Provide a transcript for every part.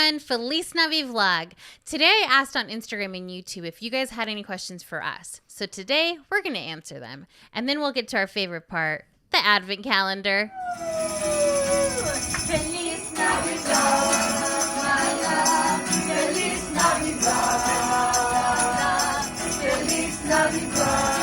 everyone, Feliz Navi-Vlog. Today I asked on Instagram and YouTube if you guys had any questions for us. So today we're going to answer them. And then we'll get to our favorite part, the advent calendar. Feliz Navi-Vlog, my love. Feliz Navi-Vlog. Feliz Navi-Vlog.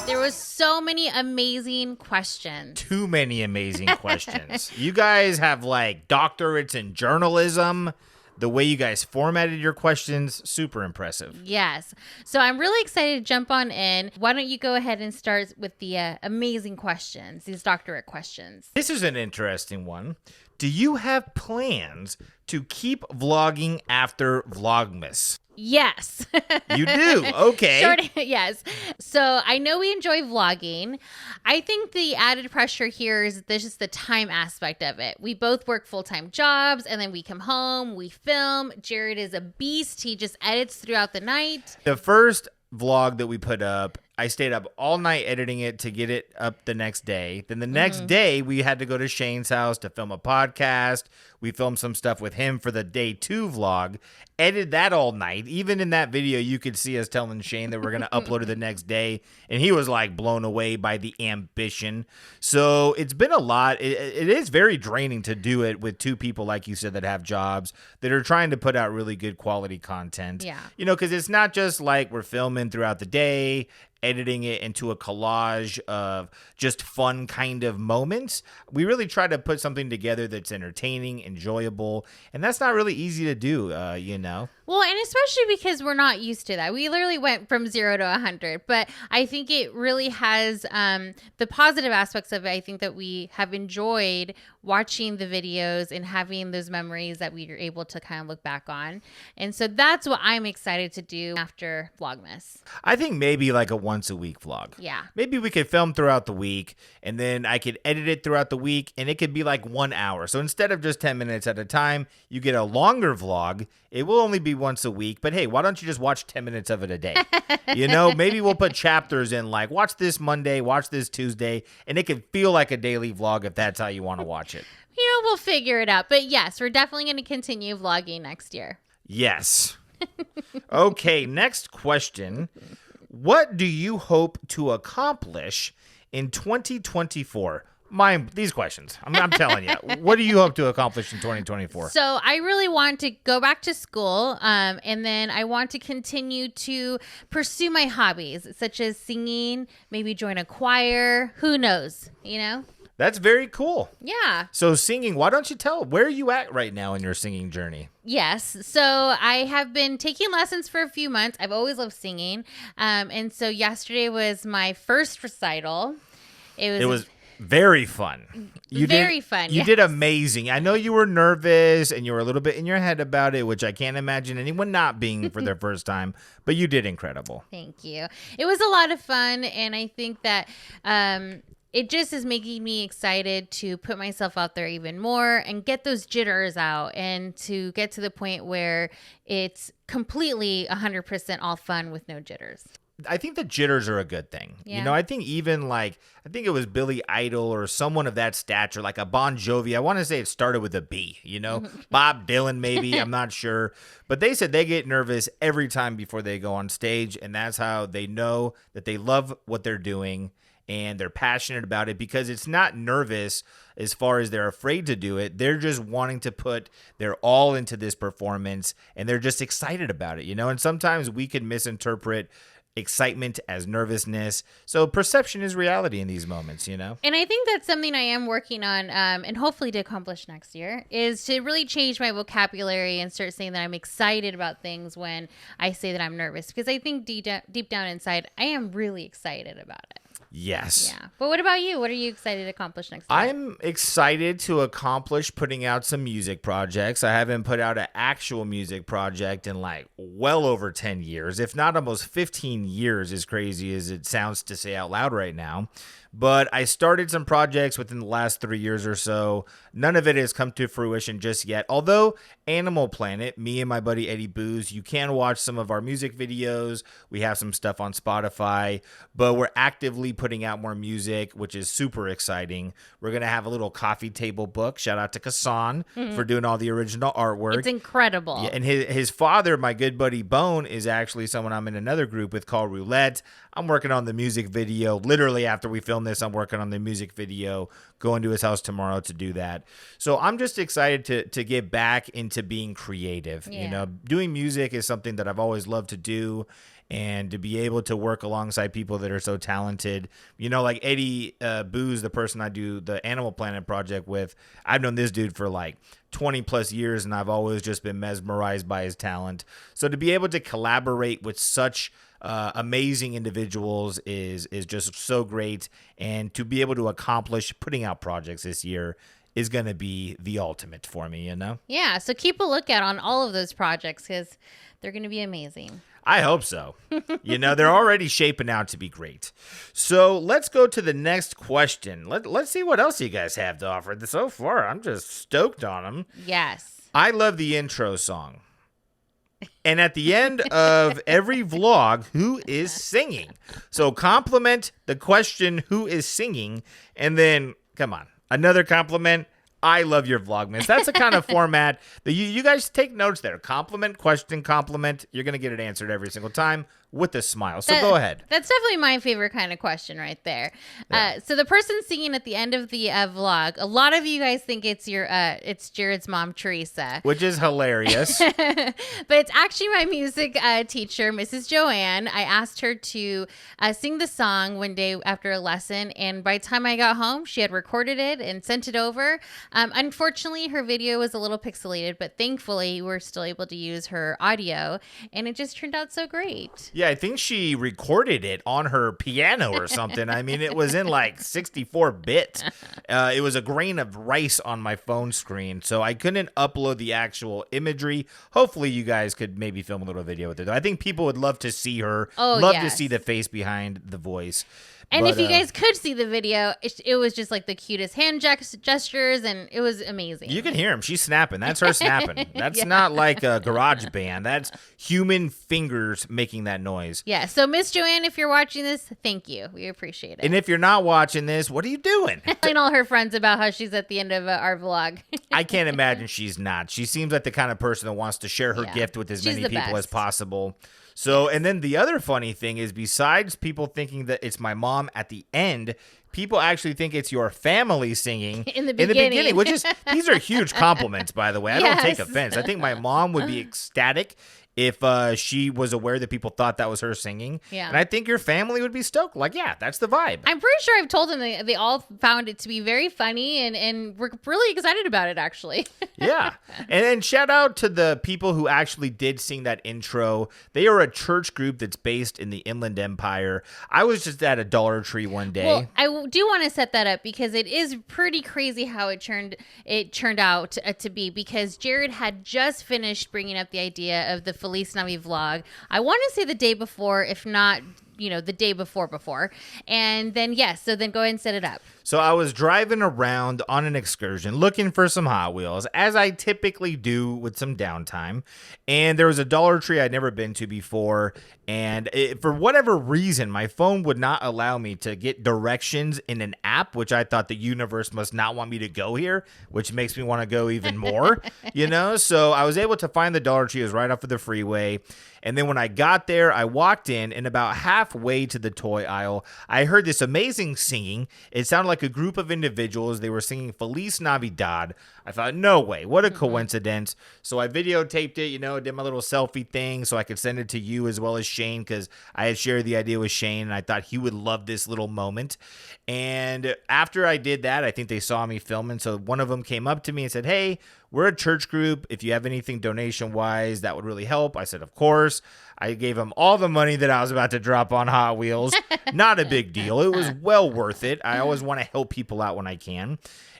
There was so many amazing questions. Too many amazing questions. You guys have like doctorates in journalism. The way you guys formatted your questions, super impressive. Yes. So I'm really excited to jump on in. Why don't you go ahead and start with the amazing questions, these doctorate questions. This is an interesting one. Do you have plans to keep vlogging after Vlogmas? Yes. You do? Okay. Yes. So I know we enjoy vlogging. I think the added pressure here is there's just the time aspect of it. We both work full-time jobs and then we come home, we film. Jared is a beast. He just edits throughout the night. The first vlog that we put up, I stayed up all night editing it to get it up the next day. Then the next day, we had to go to Shane's house to film a podcast. We filmed some stuff with him for the day 2 vlog. Edited that all night. Even in that video, you could see us telling Shane that we're going to upload it the next day. And he was like blown away by the ambition. So it's been a lot. It is very draining to do it with 2 people, like you said, that have jobs, that are trying to put out really good quality content. Yeah. You know, because it's not just like we're filming throughout the day, editing it into a collage of just fun kind of moments. We really try to put something together that's entertaining, enjoyable, and that's not really easy to do, you know? Well, and especially because we're not used to that. We literally went from 0 to 100, but I think it really has the positive aspects of it. I think that we have enjoyed watching the videos and having those memories that we are able to kind of look back on. And so that's what I'm excited to do after Vlogmas. I think maybe like a once a week vlog. Yeah. Maybe we could film throughout the week and then I could edit it throughout the week and it could be like 1 hour. So instead of just 10 minutes at a time, you get a longer vlog. It will only be once a week, but hey, why don't you just watch 10 minutes of it a day? You know, maybe we'll put chapters in like watch this Monday, watch this Tuesday, and it can feel like a daily vlog if that's how you want to watch it. You know, we'll figure it out. But yes, we're definitely going to continue vlogging next year. Yes. Okay, next question. What do you hope to accomplish in 2024? These questions. I'm telling you. What do you hope to accomplish in 2024? So I really want to go back to school, and then I want to continue to pursue my hobbies, such as singing, maybe join a choir. Who knows, you know? That's very cool. Yeah. So singing, why don't you tell, where are you at right now in your singing journey? Yes. So I have been taking lessons for a few months. I've always loved singing. And so yesterday was my first recital. It was very fun. You did amazing. I know you were nervous and you were a little bit in your head about it, which I can't imagine anyone not being for their first time, but you did incredible. Thank you. It was a lot of fun. And I think that it just is making me excited to put myself out there even more and get those jitters out and to get to the point where it's completely 100% all fun with no jitters. I think the jitters are a good thing. Yeah. You know, I think even like, I think it was Billy Idol or someone of that stature, like a Bon Jovi. I want to say it started with a B, you know, Bob Dylan, maybe. I'm not sure. But they said they get nervous every time before they go on stage. And that's how they know that they love what they're doing and they're passionate about it, because it's not nervous as far as they're afraid to do it. They're just wanting to put their all into this performance and they're just excited about it, you know, and sometimes we can misinterpret excitement as nervousness. So perception is reality in these moments, you know? And I think that's something I am working on and hopefully to accomplish next year is to really change my vocabulary and start saying that I'm excited about things when I say that I'm nervous. Because I think deep down inside, I am really excited about it. Yes. Yeah. But what about you? What are you excited to accomplish next year? I'm excited to accomplish putting out some music projects. I haven't put out an actual music project in like well over 10 years, if not almost 15 years, as crazy as it sounds to say out loud right now. But I started some projects within the last 3 years or so. None of it has come to fruition just yet. Although Animal Planet, me and my buddy Eddie Booz, you can watch some of our music videos. We have some stuff on Spotify, but we're actively putting out more music, which is super exciting. We're going to have a little coffee table book. Shout out to Kassan for doing all the original artwork. It's incredible. Yeah, and his father, my good buddy Bone, is actually someone I'm in another group with called Roulette. I'm working on the music video. Literally after we film this, I'm working on the music video, going to his house tomorrow to do that. So I'm just excited to get back into being creative. Yeah. You know, doing music is something that I've always loved to do. And to be able to work alongside people that are so talented, you know, like Eddie Booz, the person I do the Animal Planet project with, I've known this dude for like 20 plus years, and I've always just been mesmerized by his talent. So to be able to collaborate with such amazing individuals is just so great, and to be able to accomplish putting out projects this year is going to be the ultimate for me, you know? Yeah, so keep a lookout on all of those projects because they're going to be amazing. I hope so. You know, they're already shaping out to be great. So let's go to the next question. Let's see what else you guys have to offer. So far, I'm just stoked on them. Yes. I love the intro song. And at the end of every vlog, who is singing? So compliment the question, who is singing? And then, come on, another compliment. I love your Vlogmas. That's the kind of format that you guys take notes there. Compliment, question, compliment. You're going to get it answered every single time with a smile. So go ahead. That's definitely my favorite kind of question right there. Yeah. So the person singing at the end of the vlog, a lot of you guys think it's it's Jared's mom, Teresa. Which is hilarious. But it's actually my music teacher, Mrs. Joanne. I asked her to sing the song one day after a lesson, and by the time I got home, she had recorded it and sent it over. Unfortunately, her video was a little pixelated, but thankfully, we're still able to use her audio, and it just turned out so great. Yeah, I think she recorded it on her piano or something. I mean, it was in like 64-bit. It was a grain of rice on my phone screen, so I couldn't upload the actual imagery. Hopefully, you guys could maybe film a little video with it. I think people would love to see her, to see the face behind the voice. And if you guys could see the video, it was just like the cutest hand gestures, and it was amazing. You can hear him. She's snapping. That's her snapping. That's not like a garage band. That's human fingers making that noise. Yeah. So, Miss Joanne, if you're watching this, thank you. We appreciate it. And if you're not watching this, what are you doing? Telling all her friends about how she's at the end of our vlog. I can't imagine she's not. She seems like the kind of person that wants to share her gift with as many people as possible. So, and then the other funny thing is, besides people thinking that it's my mom at the end, people actually think it's your family singing in the beginning, which is, these are huge compliments, by the way. I don't take offense. I think my mom would be ecstatic if she was aware that people thought that was her singing. Yeah. And I think your family would be stoked. Like, yeah, that's the vibe. I'm pretty sure I've told them they all found it to be very funny, and we're really excited about it, actually. Yeah. And shout out to the people who actually did sing that intro. They are a church group that's based in the Inland Empire. I was just at a Dollar Tree one day. Well, I do want to set that up because it is pretty crazy how it turned out to be, because Jared had just finished bringing up the idea of the Feliz Navi-Vlog. I want to say the day before, if not, the day before. And then, so then go ahead and set it up. So I was driving around on an excursion looking for some Hot Wheels, as I typically do with some downtime. And there was a Dollar Tree I'd never been to before. And for whatever reason, my phone would not allow me to get directions in an app, which I thought the universe must not want me to go here, which makes me want to go even more, So I was able to find the Dollar Tree. It was right off of the freeway. And then when I got there, I walked in, and about halfway to the toy aisle, I heard this amazing singing. It sounded like a group of individuals. They were singing Feliz Navidad. I thought, no way, what a coincidence. So I videotaped it, did my little selfie thing so I could send it to you as well as Shane, because I had shared the idea with Shane, and I thought he would love this little moment. And after I did that, I think they saw me filming. So one of them came up to me and said, hey, we're a church group. If you have anything donation-wise, that would really help. I said, of course. I gave him all the money that I was about to drop on Hot Wheels. Not a big deal. It was well worth it. I always want to help people out when I can.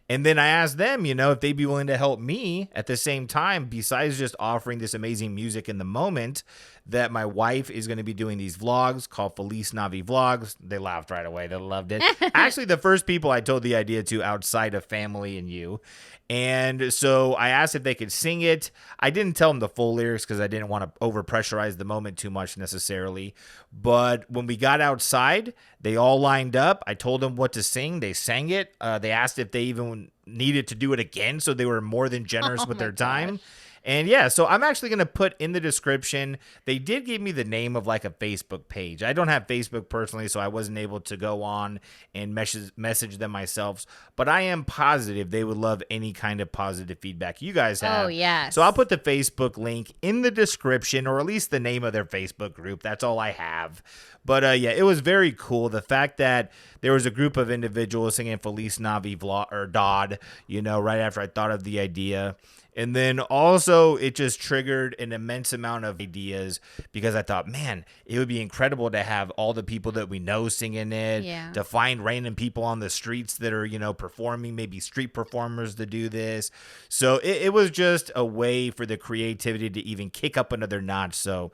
And then I asked them, if they'd be willing to help me at the same time, besides just offering this amazing music in the moment, that my wife is going to be doing these vlogs called Feliz Navi-Vlogs. They laughed right away. They loved it. Actually, the first people I told the idea to outside of family and you. And so I asked if they could sing it. I didn't tell them the full lyrics because I didn't want to overpressurize the moment too much necessarily. But when we got outside, they all lined up. I told them what to sing. They sang it. They asked if they even needed to do it again. So they were more than generous with their time. And yeah, so I'm actually going to put in the description, they did give me the name of like a Facebook page. I don't have Facebook personally, so I wasn't able to go on and message them myself. But I am positive they would love any kind of positive feedback you guys have. Oh, yes. So I'll put the Facebook link in the description, or at least the name of their Facebook group. That's all I have. But yeah, it was very cool. The fact that there was a group of individuals singing Feliz Navi-Vlog or Dodd, right after I thought of the idea. And then also it just triggered an immense amount of ideas because I thought, man, it would be incredible to have all the people that we know singing it, to find random people on the streets that are, performing, maybe street performers to do this. So it was just a way for the creativity to even kick up another notch. So,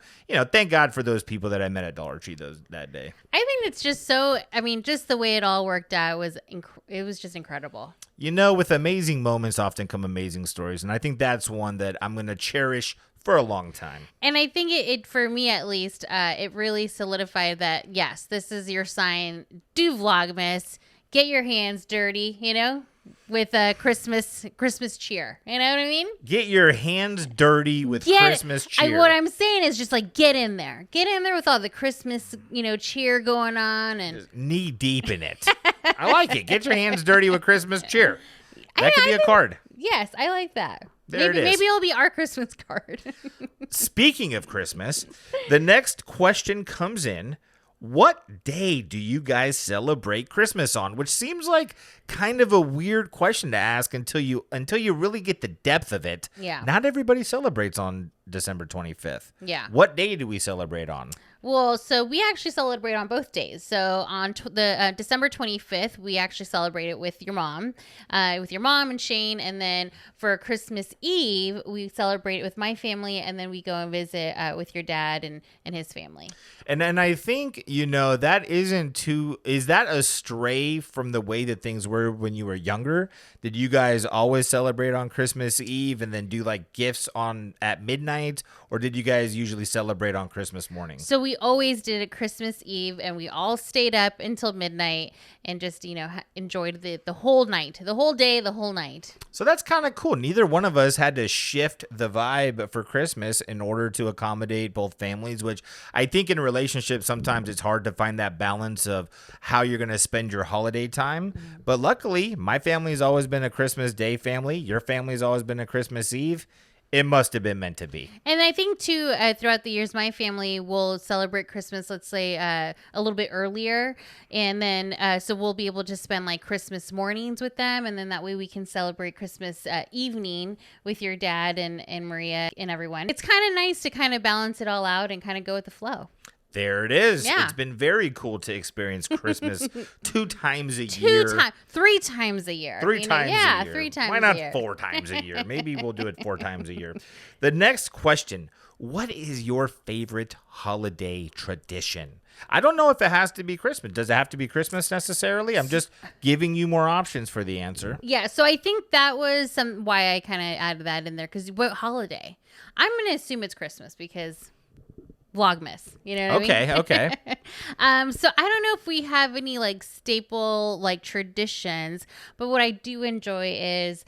thank God for those people that I met at Dollar Tree that day. I think it's just just the way it all worked out it was just incredible. With amazing moments often come amazing stories. And I think that's one that I'm going to cherish for a long time. And I think it for me at least, it really solidified that, yes, this is your sign. Do Vlogmas. Get your hands dirty, with Christmas cheer. You know what I mean? Get your hands dirty with Christmas cheer. What I'm saying is just like get in there. Get in there with all the Christmas, cheer going on. And just knee deep in it. I like it. Get your hands dirty with Christmas cheer. That could be a card. Yes, I like that. There it is. Maybe it'll be our Christmas card. Speaking of Christmas, the next question comes in. What day do you guys celebrate Christmas on? Which seems like kind of a weird question to ask until you really get the depth of it. Yeah. Not everybody celebrates on December 25th. Yeah. What day do we celebrate on? Well, so we actually celebrate on both days. So on the December 25th, we actually celebrate it with your mom and Shane. And then for Christmas Eve, we celebrate it with my family. And then we go and visit with your dad and his family. And I think, that is that a stray from the way that things were when you were younger? Did you guys always celebrate on Christmas Eve and then do like gifts at midnight? Or did you guys usually celebrate on Christmas morning? So we always did it Christmas Eve, and we all stayed up until midnight and just, enjoyed the whole night, the whole day, the whole night. So that's kind of cool. Neither one of us had to shift the vibe for Christmas in order to accommodate both families, which I think in relationships, sometimes it's hard to find that balance of how you're going to spend your holiday time. Mm-hmm. But luckily, my family's always been a Christmas Day family. Your family's always been a Christmas Eve. It must have been meant to be. And I think, too, throughout the years, my family will celebrate Christmas, let's say, a little bit earlier. And then, so we'll be able to spend, like, Christmas mornings with them. And then that way we can celebrate Christmas evening with your dad and Maria and everyone. It's kind of nice to kind of balance it all out and kind of go with the flow. There it is. Yeah. It's been very cool to experience Christmas 2 times a year. 3 times a year. 3 times a year. Yeah, 3 times a year. Why not 4 times a year? Maybe we'll do it 4 times a year. The next question, what is your favorite holiday tradition? I don't know if it has to be Christmas. Does it have to be Christmas necessarily? I'm just giving you more options for the answer. Yeah, so I think that was why I kind of added that in there. Because what holiday? I'm going to assume it's Christmas because Vlogmas, you know what I mean? Okay. So I don't know if we have any like staple like traditions, but what I do enjoy is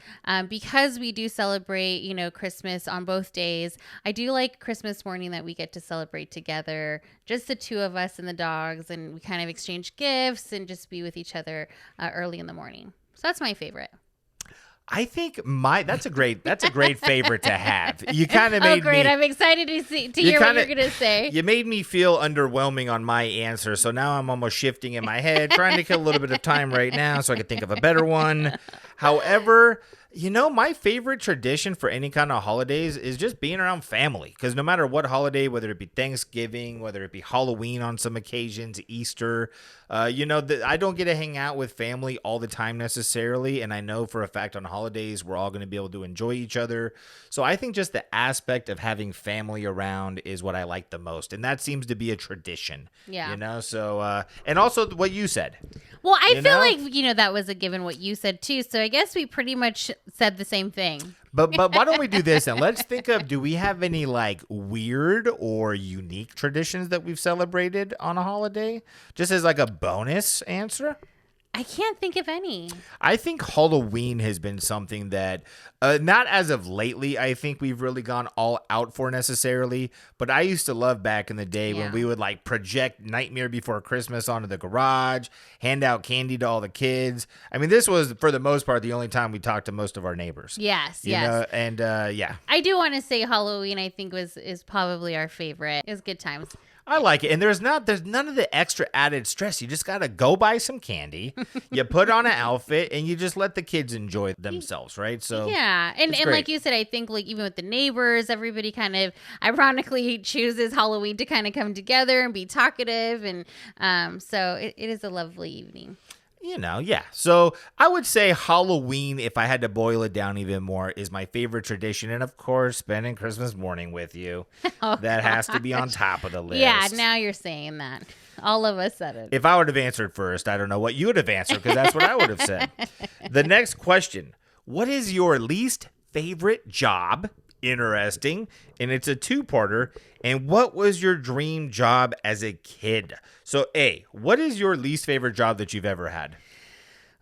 because we do celebrate, Christmas on both days. I do like Christmas morning that we get to celebrate together, just the 2 of us and the dogs, and we kind of exchange gifts and just be with each other early in the morning. So that's my favorite. I think that's a great favorite to have. You kind of made me. I'm excited to hear what you're gonna say. You made me feel underwhelming on my answer, so now I'm almost shifting in my head, trying to kill a little bit of time right now so I can think of a better one. However, You know, my favorite tradition for any kind of holidays is just being around family. Because no matter what holiday, whether it be Thanksgiving, whether it be Halloween on some occasions, Easter, I don't get to hang out with family all the time necessarily. And I know for a fact on holidays, we're all going to be able to enjoy each other. So I think just the aspect of having family around is what I like the most. And that seems to be a tradition. Yeah. So, and also what you said. Well, I feel like, that was a given what you said too. So I guess we pretty much said the same thing. But why don't we do this and let's think of, do we have any like weird or unique traditions that we've celebrated on a holiday? Just as like a bonus answer? I can't think of any. I think Halloween has been something that, not as of lately, I think we've really gone all out for necessarily, but I used to love back in the day when we would like project Nightmare Before Christmas onto the garage, hand out candy to all the kids. I mean, this was, for the most part, the only time we talked to most of our neighbors. Yes, you know? And yeah. I do want to say Halloween, I think, is probably our favorite. It was good times. I like it. And there's none of the extra added stress. You just got to go buy some candy. You put on an outfit and you just let the kids enjoy themselves, right? So yeah. And like you said, I think like even with the neighbors, everybody kind of ironically chooses Halloween to kind of come together and be talkative. And so it is a lovely evening. Yeah. So I would say Halloween, if I had to boil it down even more, is my favorite tradition. And of course, spending Christmas morning with you. That has to be on top of the list. Yeah, now you're saying that. All of us said it. If I would have answered first, I don't know what you would have answered because that's what I would have said. The next question, what is your least favorite job? Interesting. And it's a two-parter. And what was your dream job as a kid? So A, what is your least favorite job that you've ever had?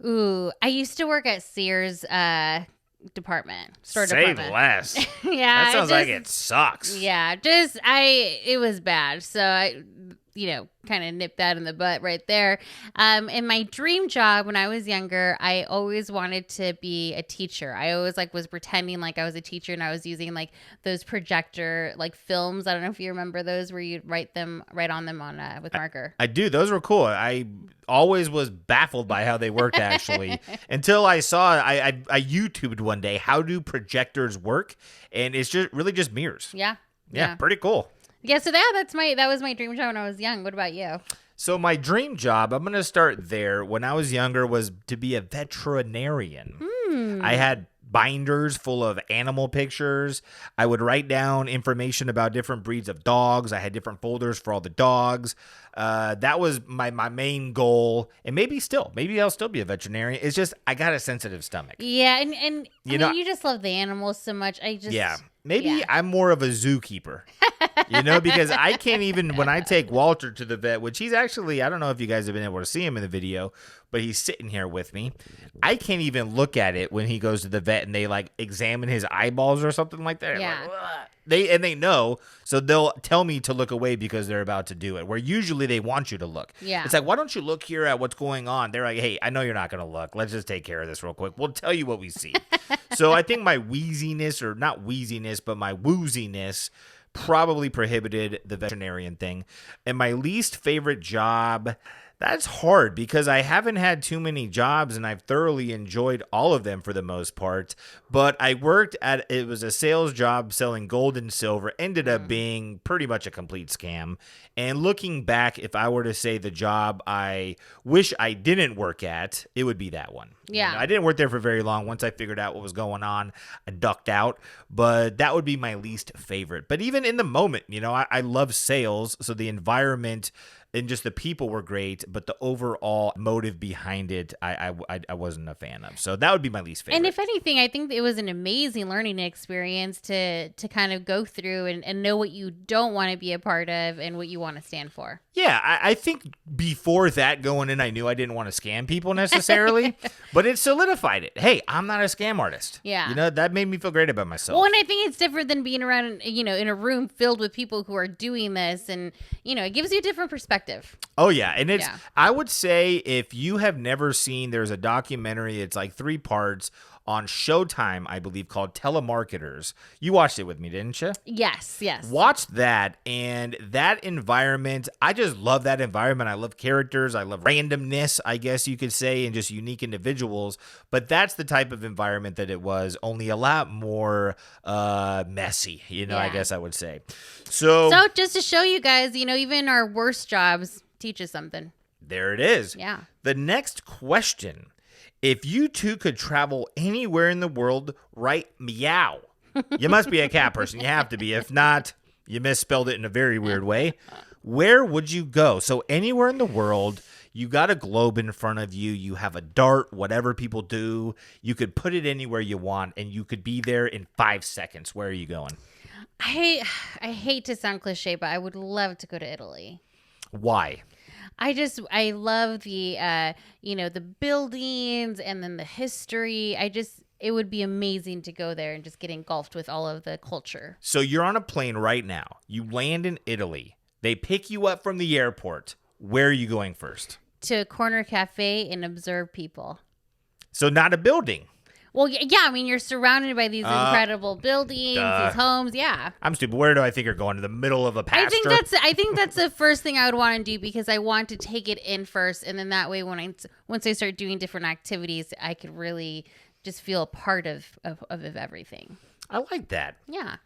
Ooh, I used to work at Sears department. Store Say department. less. Yeah. That sounds like it sucks. Yeah. It was bad. So I kind of nipped that in the butt right there. And my dream job when I was younger, I always wanted to be a teacher. I always was pretending like I was a teacher and I was using like those projector like films. I don't know if you remember those where you'd write on them with marker. I do. Those were cool. I always was baffled by how they worked actually until I saw I YouTubed one day, how do projectors work? And it's just mirrors. Yeah. Yeah. Pretty cool. Yeah, so that was my dream job when I was young. What about you? So my dream job, I'm going to start there. When I was younger, was to be a veterinarian. I had binders full of animal pictures. I would write down information about different breeds of dogs. I had different folders for all the dogs. That was my main goal. And maybe I'll still be a veterinarian. It's just I got a sensitive stomach. Yeah, and you just love the animals so much. Maybe I'm more of a zookeeper, because I can't even, when I take Walter to the vet, which he's actually, I don't know if you guys have been able to see him in the video, but he's sitting here with me. I can't even look at it when he goes to the vet and they like examine his eyeballs or something like that. Yeah. They know, so they'll tell me to look away because they're about to do it, where usually they want you to look. Yeah. It's like, why don't you look here at what's going on? They're like, hey, I know you're not going to look. Let's just take care of this real quick. We'll tell you what we see. So I think my wheeziness, or not wheeziness, but my wooziness probably prohibited the veterinarian thing. And my least favorite job, that's hard because I haven't had too many jobs and I've thoroughly enjoyed all of them for the most part. But I worked it was a sales job selling gold and silver, ended up being pretty much a complete scam. And looking back, if I were to say the job I wish I didn't work at, it would be that one. Yeah. I didn't work there for very long. Once I figured out what was going on, I ducked out. But that would be my least favorite. But even in the moment, I love sales. So the environment and just the people were great, but the overall motive behind it, I wasn't a fan of. So that would be my least favorite. And if anything, I think it was an amazing learning experience to kind of go through and know what you don't want to be a part of and what you want to stand for. Yeah, I think before that going in, I knew I didn't want to scam people necessarily, but it solidified it. Hey, I'm not a scam artist. Yeah. That made me feel great about myself. Well, and I think it's different than being around, in a room filled with people who are doing this. And, it gives you a different perspective. Oh, yeah. And I would say if you have never seen, there's a documentary, it's like 3 parts on Showtime, I believe, called Telemarketers. You watched it with me, didn't you? Yes. Watched that, and that environment, I just love that environment. I love characters. I love randomness, I guess you could say, and just unique individuals. But that's the type of environment that it was, only a lot more messy, I guess I would say. So just to show you guys, even our worst jobs teach us something. There it is. Yeah. The next question. If you two could travel anywhere in the world, meow. You must be a cat person. You have to be. If not, you misspelled it in a very weird way. Where would you go? So anywhere in the world, you got a globe in front of you. You have a dart, whatever people do. You could put it anywhere you want, and you could be there in 5 seconds. Where are you going? I hate to sound cliche, but I would love to go to Italy. Why? I love the, the buildings and then the history. It would be amazing to go there and just get engulfed with all of the culture. So you're on a plane right now. You land in Italy. They pick you up from the airport. Where are you going first? To a corner cafe and observe people. So not a building. Well, yeah, I mean, you're surrounded by these incredible buildings, these homes, yeah. I'm stupid. Where do I think you're going? To the middle of a pasture? I think that's the first thing I would want to do, because I want to take it in first, and then that way, once I start doing different activities, I could really just feel a part of everything. I like that. Yeah.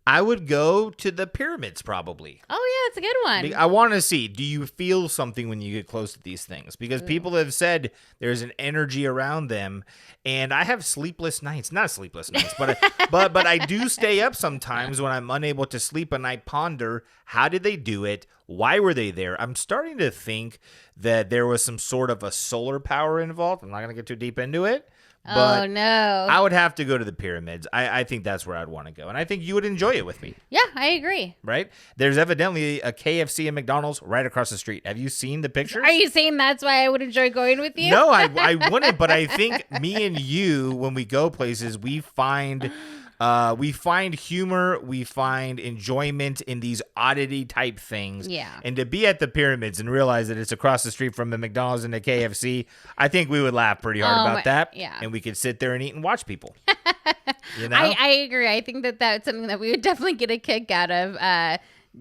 I would go to the pyramids probably. Oh, yeah, it's a good one. I want to see, do you feel something when you get close to these things? Because people have said there's an energy around them, and I have sleepless nights. Not sleepless nights, but but I do stay up sometimes when I'm unable to sleep, and I ponder, how did they do it? Why were they there? I'm starting to think that there was some sort of a solar power involved. I'm not going to get too deep into it. But oh, no. I would have to go to the pyramids. I think that's where I'd want to go. And I think you would enjoy it with me. Yeah, I agree. Right? There's evidently a KFC and McDonald's right across the street. Have you seen the pictures? Are you saying that's why I would enjoy going with you? No, I wouldn't. But I think me and you, when we go places, we find humor, we find enjoyment in these oddity type things. Yeah. And to be at the pyramids and realize that it's across the street from the McDonald's and the KFC, I think we would laugh pretty hard about that. Yeah. And we could sit there and eat and watch people. I agree. I think that's something that we would definitely get a kick out of,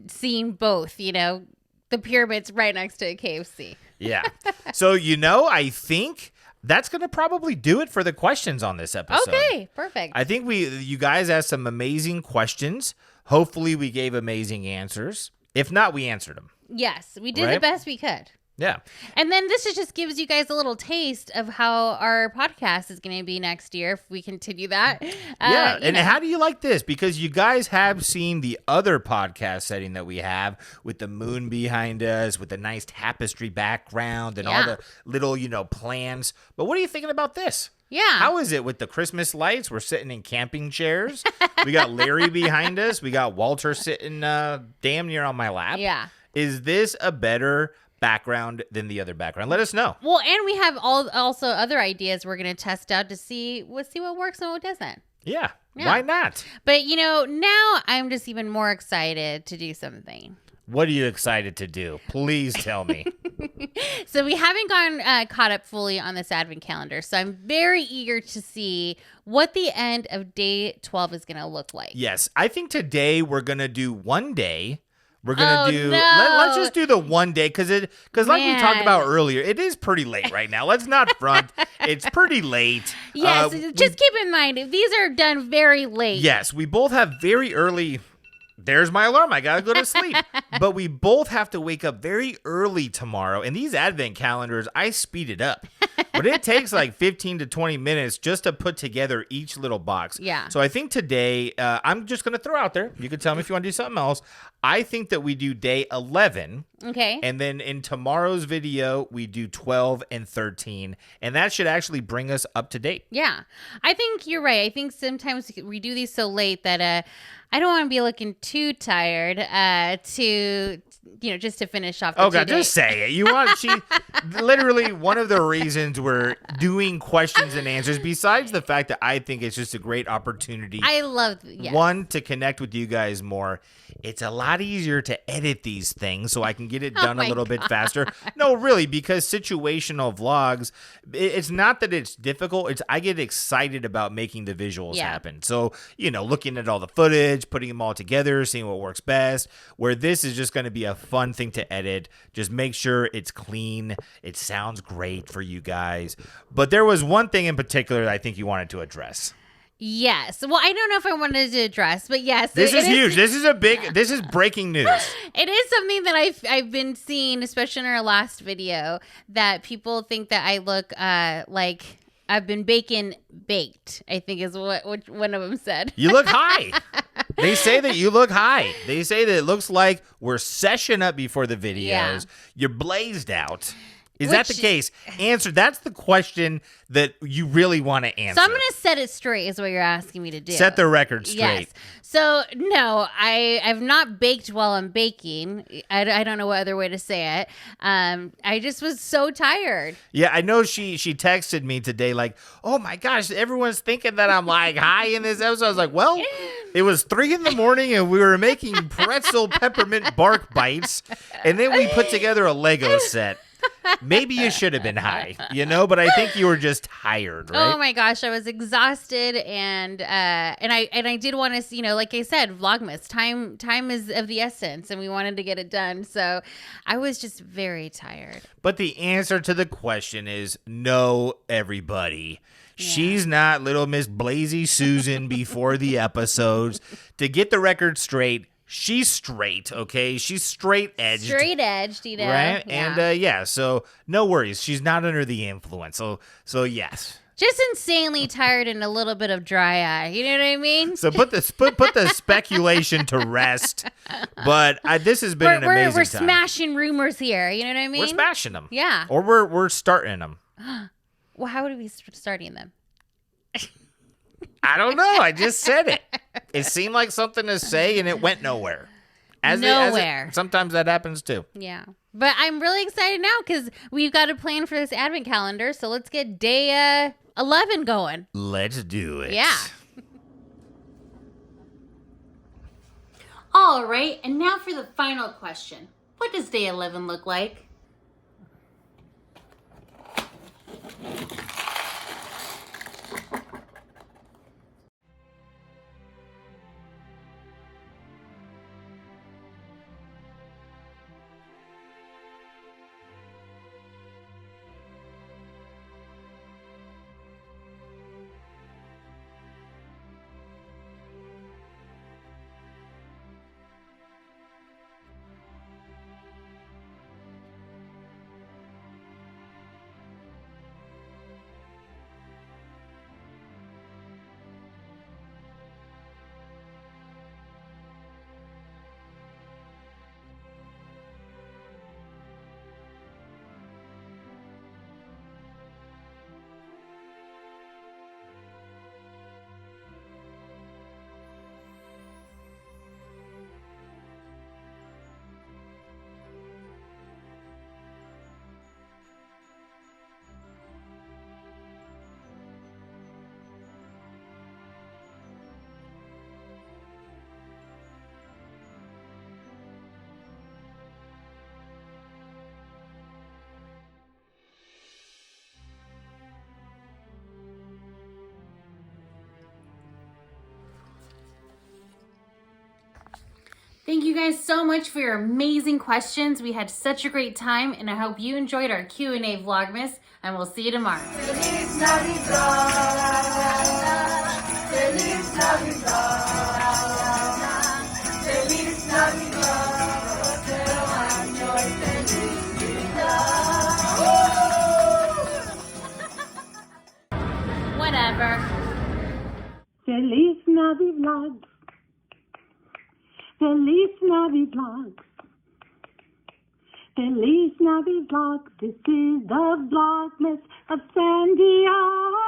seeing both, the pyramids right next to a KFC. Yeah. So, I think that's going to probably do it for the questions on this episode. Okay, perfect. I think you guys asked some amazing questions. Hopefully we gave amazing answers. If not, we answered them. Yes, we did the best we could. Yeah. And then this just gives you guys a little taste of how our podcast is going to be next year if we continue that. Yeah. And how do you like this? Because you guys have seen the other podcast setting that we have with the moon behind us, with the nice tapestry background and all the little, plans. But what are you thinking about this? Yeah. How is it with the Christmas lights? We're sitting in camping chairs. We got Larry behind us. We got Walter sitting damn near on my lap. Yeah. Is this a better background than the other background? Let us know. Well, and we have also other ideas we're going to test out to see what works and what doesn't. Yeah. Why not? But, now I'm just even more excited to do something. What are you excited to do? Please tell me. So we haven't gone caught up fully on this advent calendar. So I'm very eager to see what the end of day 12 is going to look like. Yes. I think today we're going to do one day. We're going to do, no. let's just do the one day because like we talked about earlier, it is pretty late right now. Let's not front. It's pretty late. Yes, just keep in mind, these are done very late. Yes, we both have very early. There's my alarm. I got to go to sleep. But we both have to wake up very early tomorrow. And these advent calendars, I speed it up. But it takes like 15 to 20 minutes just to put together each little box. Yeah. So I think today, I'm just going to throw out there. You can tell me if you want to do something else. I think that we do day 11. Okay. And then in tomorrow's video, we do 12 and 13. And that should actually bring us up to date. Yeah. I think you're right. I think sometimes we do these so late that I don't want to be looking too tired to just to finish off the Oh, God, 2 days. just say it. You want, literally one of the reasons we're doing questions and answers, besides the fact that I think it's just a great opportunity. I love, yes. One, to connect with you guys more. It's a lot easier to edit these things so I can get it done a little bit faster. No, really, because situational vlogs, it's not that it's difficult. It's I get excited about making the visuals happen. So, looking at all the footage, putting them all together, seeing what works best, where this is just going to be a fun thing to edit. Just make sure it's clean. It sounds great for you guys. But there was one thing in particular that I think you wanted to address. Yes. Well, I don't know if I wanted to address, but yes. This is huge. This is breaking news. It is something that I've been seeing, especially in our last video, that people think that I look like I've been baked, I think is what one of them said. You look high. They say that you look high. They say that it looks like we're session up before the videos. Yeah. You're blazed out. Is that the case? Answer. That's the question that you really want to answer. So I'm going to set it straight is what you're asking me to do. Set the record straight. Yes. So, no, I've not baked while I'm baking. I don't know what other way to say it. I just was so tired. Yeah, I know she texted me today like, oh my gosh, everyone's thinking that I'm like high in this episode. I was like, well, it was 3 a.m. and we were making pretzel peppermint bark bites. And then we put together a Lego set. Maybe you should have been high, but I think you were just tired, right? Oh my gosh, I was exhausted, and I did want to, like I said, Vlogmas. Time is of the essence, and we wanted to get it done. So I was just very tired. But the answer to the question is no, everybody. Yeah. She's not little Miss Blazy Susan before the episodes. To get the record straight, she's straight, okay? She's straight-edged. Straight-edged, Right? Yeah. And, so no worries. She's not under the influence. So yes. Just insanely tired and a little bit of dry eye. You know what I mean? So put the speculation to rest. But this has been an amazing we're time. smashing rumors here. You know what I mean? We're smashing them. Yeah. Or we're starting them. Well, how would we be starting them? I don't know. I just said it. It seemed like something to say, and it went nowhere. Sometimes that happens too. Yeah. But I'm really excited now because we've got a plan for this advent calendar. So let's get day 11 going. Let's do it. Yeah. All right. And now for the final question. What does day 11 look like? Thank you guys so much for your amazing questions. We had such a great time, and I hope you enjoyed our Q&A Vlogmas, and we'll see you tomorrow. Feliz Navi-Vlog. Feliz Navi-Vlog. Feliz Navi-Vlog. Otro año y felicidad. Whatever. Feliz Navi-Vlog. Feliz Navi-Vlog. Feliz Navi-Vlog. This is the Vlogmas of San Diego.